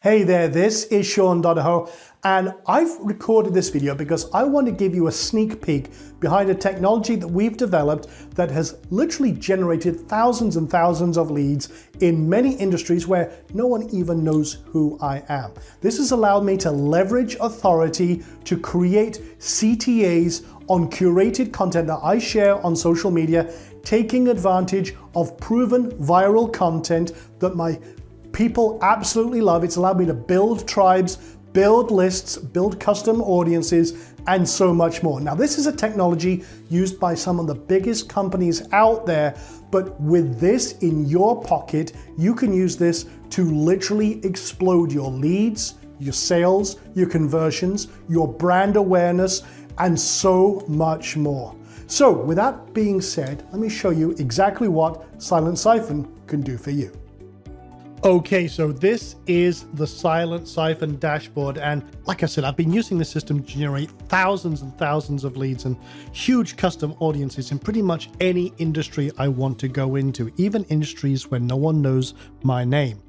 Hey there, this is Sean Donahoe, and I've recorded this video because I want to give you a sneak peek behind a technology that we've developed that has literally generated thousands and thousands of leads in many industries where no one even knows who I am. This has allowed me to leverage authority to create CTAs on curated content that I share on social media, taking advantage of proven viral content that my people absolutely love. It's allowed me to build tribes, build lists, build custom audiences, and so much more. Now, this is a technology used by some of the biggest companies out there, but with this in your pocket, you can use this to literally explode your leads, your sales, your conversions, your brand awareness, and so much more. So with that being said, let me show you exactly what Silent Siphon can do for you. Okay, so this is the Silent Siphon dashboard, and like I said, I've been using this system to generate thousands and thousands of leads and huge custom audiences in pretty much any industry I want to go into, even industries where no one knows my name.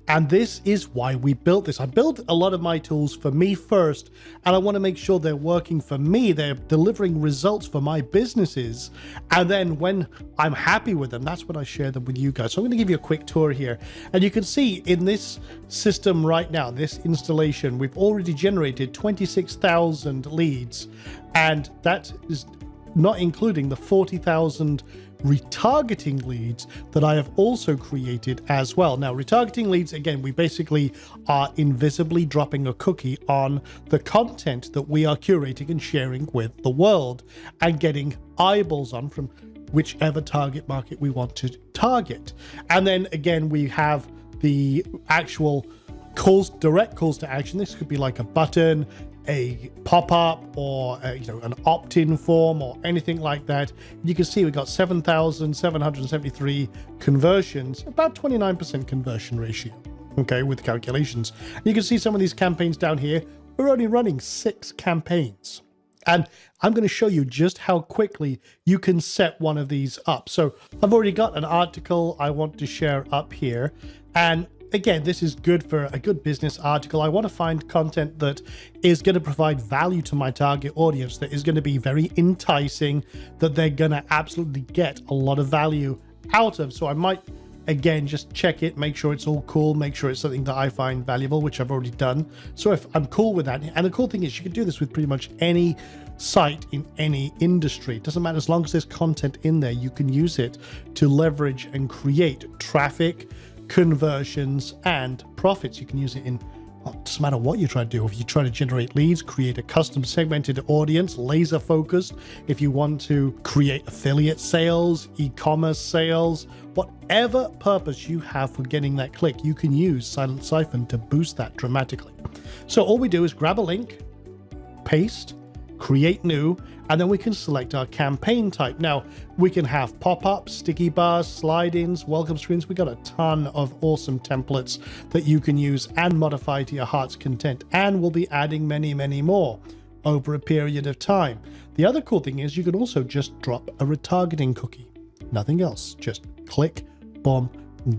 And this is why we built this. I built a lot of my tools for me first, and I want to make sure they're working for me. They're delivering results for my businesses. And then when I'm happy with them, that's when I share them with you guys. So I'm going to give you a quick tour here. And you can see in this system right now, this installation, we've already generated 26,000 leads. And that is not including the 40,000 retargeting leads that I have also created as well. Now, retargeting leads, again, we basically are invisibly dropping a cookie on the content that we are curating and sharing with the world and getting eyeballs on from whichever target market we want to target. And then again, we have the actual calls, direct calls to action. This could be like a button, a pop-up, or an opt-in form or anything like that. You can see we've got 7,773 conversions, about 29% conversion ratio, okay, with calculations. You can see some of these campaigns down here. We're only running 6 campaigns. And I'm going to show you just how quickly you can set one of these up. So I've already got an article I want to share up here. And again, this is good for a good business article. I want to find content that is going to provide value to my target audience, that is going to be very enticing, that they're going to absolutely get a lot of value out of. So I might, again, just check it, make sure it's all cool, make sure it's something that I find valuable, which I've already done. So if I'm cool with that, and the cool thing is you can do this with pretty much any site in any industry. It doesn't matter, as long as there's content in there, you can use it to leverage and create traffic, conversions, and profits. You can use it in, well, it doesn't matter what you try to do. If you try to generate leads, create a custom segmented audience, laser focused, if you want to create affiliate sales, e-commerce sales, whatever purpose you have for getting that click, you can use Silent Siphon to boost that dramatically. So all we do is grab a link, paste, create new, and then we can select our campaign type. Now, we can have pop-ups, sticky bars, slide-ins, welcome screens. We got a ton of awesome templates that you can use and modify to your heart's content. And we'll be adding many, many more over a period of time. The other cool thing is you can also just drop a retargeting cookie. Nothing else. Just click, boom,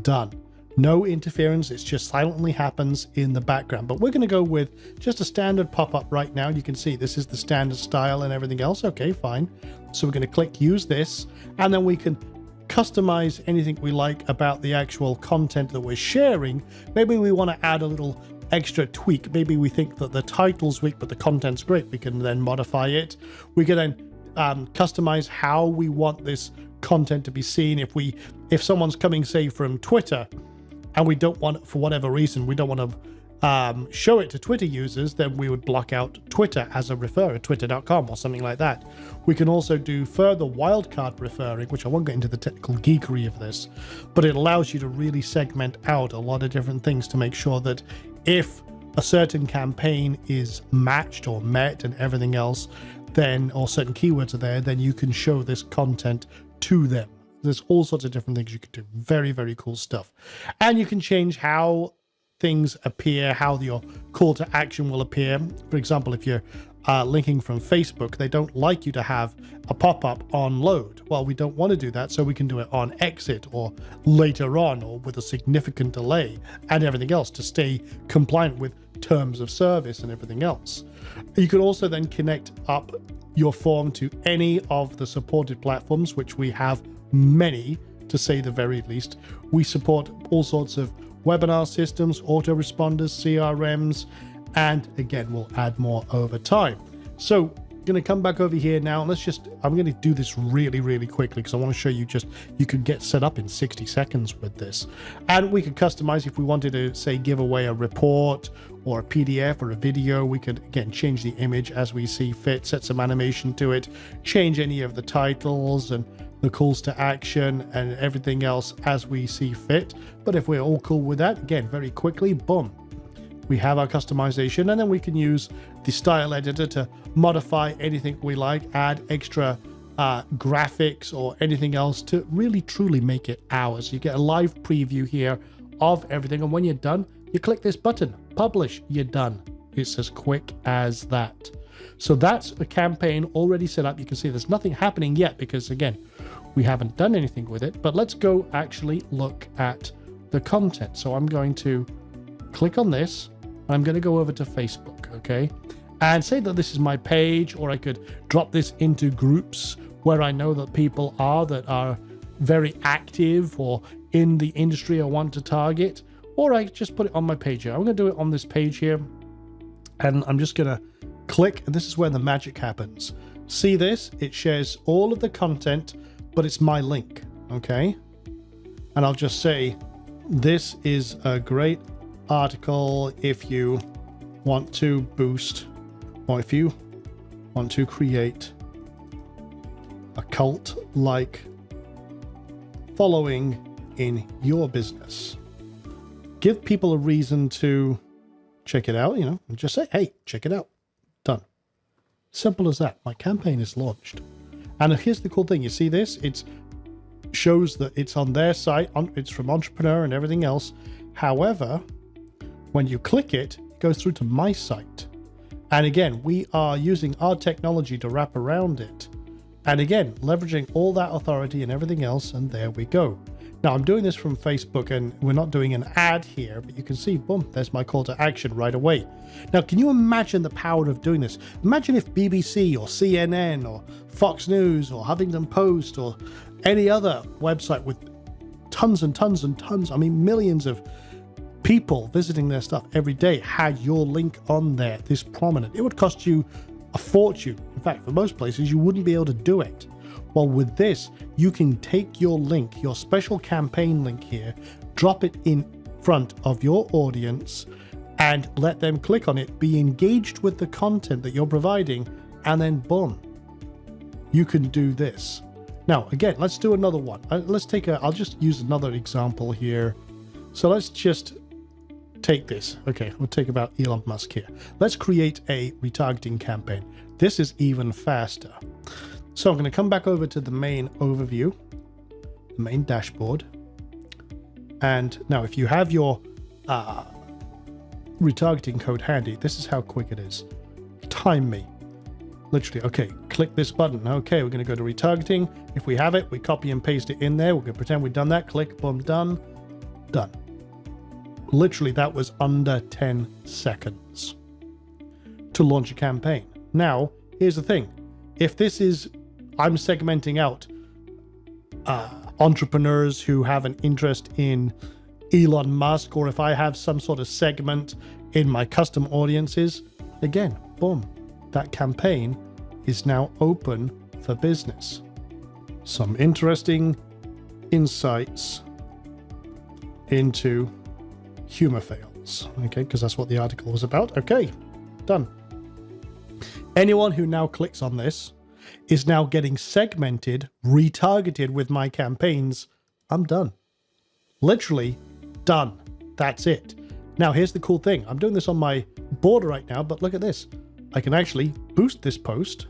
done. No interference, it just silently happens in the background. But we're going to go with just a standard pop-up right now. You can see this is the standard style and everything else. Okay, fine. So we're going to click use this, and then we can customize anything we like about the actual content that we're sharing. Maybe we want to add a little extra tweak. Maybe we think that the title's weak, but the content's great. We can then modify it. We can then customize how we want this content to be seen. If someone's coming, say, from Twitter, and we don't want, for whatever reason, we don't want to show it to Twitter users, then we would block out Twitter as a referrer, twitter.com or something like that. We can also do further wildcard referring, which I won't get into the technical geekery of this, but it allows you to really segment out a lot of different things to make sure that if a certain campaign is matched or met and everything else, then, or certain keywords are there, then you can show this content to them. There's all sorts of different things you can do. Very, very cool stuff. And you can change how things appear, how your call to action will appear. For example, if you're linking from Facebook, they don't like you to have a pop-up on load. Well, we don't want to do that, so we can do it on exit or later on or with a significant delay and everything else to stay compliant with terms of service and everything else. You can also then connect up your form to any of the supported platforms, which we have many, to say the very least. We support all sorts of webinar systems, autoresponders, CRMs, and again, we'll add more over time. So I'm going to come back over here now. I'm going to do this really, really quickly because I want to show you you could get set up in 60 seconds with this. And we could customize if we wanted to, say, give away a report or a PDF or a video. We could, again, change the image as we see fit, set some animation to it, change any of the titles and the calls to action and everything else as we see fit. But if we're all cool with that, again, very quickly, boom, we have our customization, and then we can use the style editor to modify anything we like, add extra graphics or anything else to really truly make it ours. You get a live preview here of everything, and when you're done, you click this button, publish, you're done. It's as quick as that. So that's a campaign already set up. You can see there's nothing happening yet because, again, we haven't done anything with it, but let's go actually look at the content. So I'm going to click on this. I'm going to go over to Facebook, okay, and say that this is my page, or I could drop this into groups where I know that people are that are very active or in the industry I want to target, or I just put it on my page here. I'm going to do it on this page here, and I'm just going to click, and this is where the magic happens. See this? It shares all of the content, but it's my link, okay? And I'll just say, this is a great article if you want to boost, or if you want to create a cult-like following in your business. Give people a reason to check it out, and just say, hey, check it out. Done. Simple as that. My campaign is launched. And here's the cool thing. You see this? It shows that it's on their site. It's from Entrepreneur and everything else. However, when you click it, it goes through to my site. And again, we are using our technology to wrap around it. And again, leveraging all that authority and everything else. And there we go. Now I'm doing this from Facebook, and we're not doing an ad here, but you can see, boom, there's my call to action right away. Now, can you imagine the power of doing this? Imagine if BBC or CNN or Fox News or Huffington Post or any other website with tons and tons and tons, I mean, millions of people visiting their stuff every day had your link on there this prominent. It would cost you a fortune. In fact, for most places, you wouldn't be able to do it. Well, with this, you can take your link, your special campaign link here, drop it in front of your audience and let them click on it, be engaged with the content that you're providing, and then boom, you can do this. Now, again, let's do another one. I'll just use another example here. So let's just take this. Okay, we'll take about Elon Musk here. Let's create a retargeting campaign. This is even faster. So I'm going to come back over to the main overview, the main dashboard. And now if you have your retargeting code handy, this is how quick it is. Time me. Literally, okay, click this button. Okay, we're going to go to retargeting. If we have it, we copy and paste it in there. We're going to pretend we've done that. Click, boom, done. Done. Literally, that was under 10 seconds to launch a campaign. Now, here's the thing. If this is, I'm segmenting out entrepreneurs who have an interest in Elon Musk, or if I have some sort of segment in my custom audiences, again, boom, that campaign is now open for business. Some interesting insights into humor fails, okay, because that's what the article was about. Okay, done. Anyone who now clicks on this is now getting segmented, retargeted with my campaigns. I'm done. Literally done. That's it. Now, here's the cool thing. I'm doing this on my border right now, but look at this. I can actually boost this post.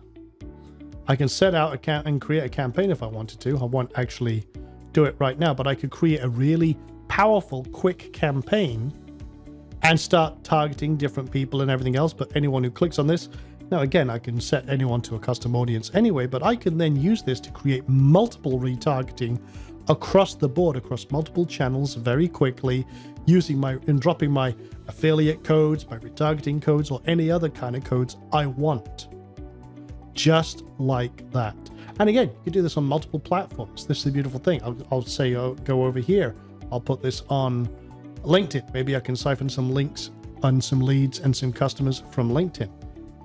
I can set out and create a campaign if I wanted to. I won't actually do it right now, but I could create a really powerful, quick campaign and start targeting different people and everything else. But anyone who clicks on this Now again, I can set anyone to a custom audience anyway, but I can then use this to create multiple retargeting across the board, across multiple channels very quickly, using and dropping my affiliate codes, my retargeting codes, or any other kind of codes I want. Just like that. And again, you can do this on multiple platforms. This is the beautiful thing. I'll say, go over here. I'll put this on LinkedIn. Maybe I can siphon some links on some leads and some customers from LinkedIn.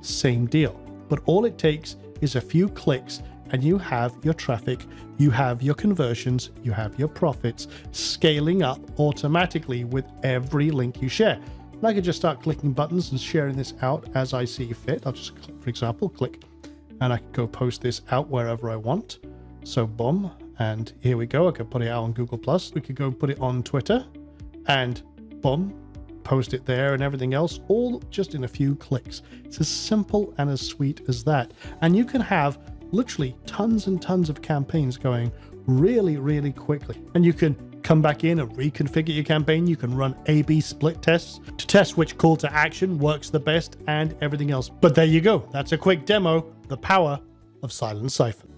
Same deal. But all it takes is a few clicks and you have your traffic, you have your conversions, you have your profits scaling up automatically with every link you share. And I could just start clicking buttons and sharing this out as I see fit. I'll just, for example, click, and I can go post this out wherever I want. So boom, and here we go. I could put it out on Google+. We could go put it on Twitter, and boom, post it there and everything else, all just in a few clicks. It's as simple and as sweet as that. And you can have literally tons and tons of campaigns going really, really quickly. And you can come back in and reconfigure your campaign. You can run A/B split tests to test which call to action works the best and everything else. But there you go. That's a quick demo, the power of Silent Siphon.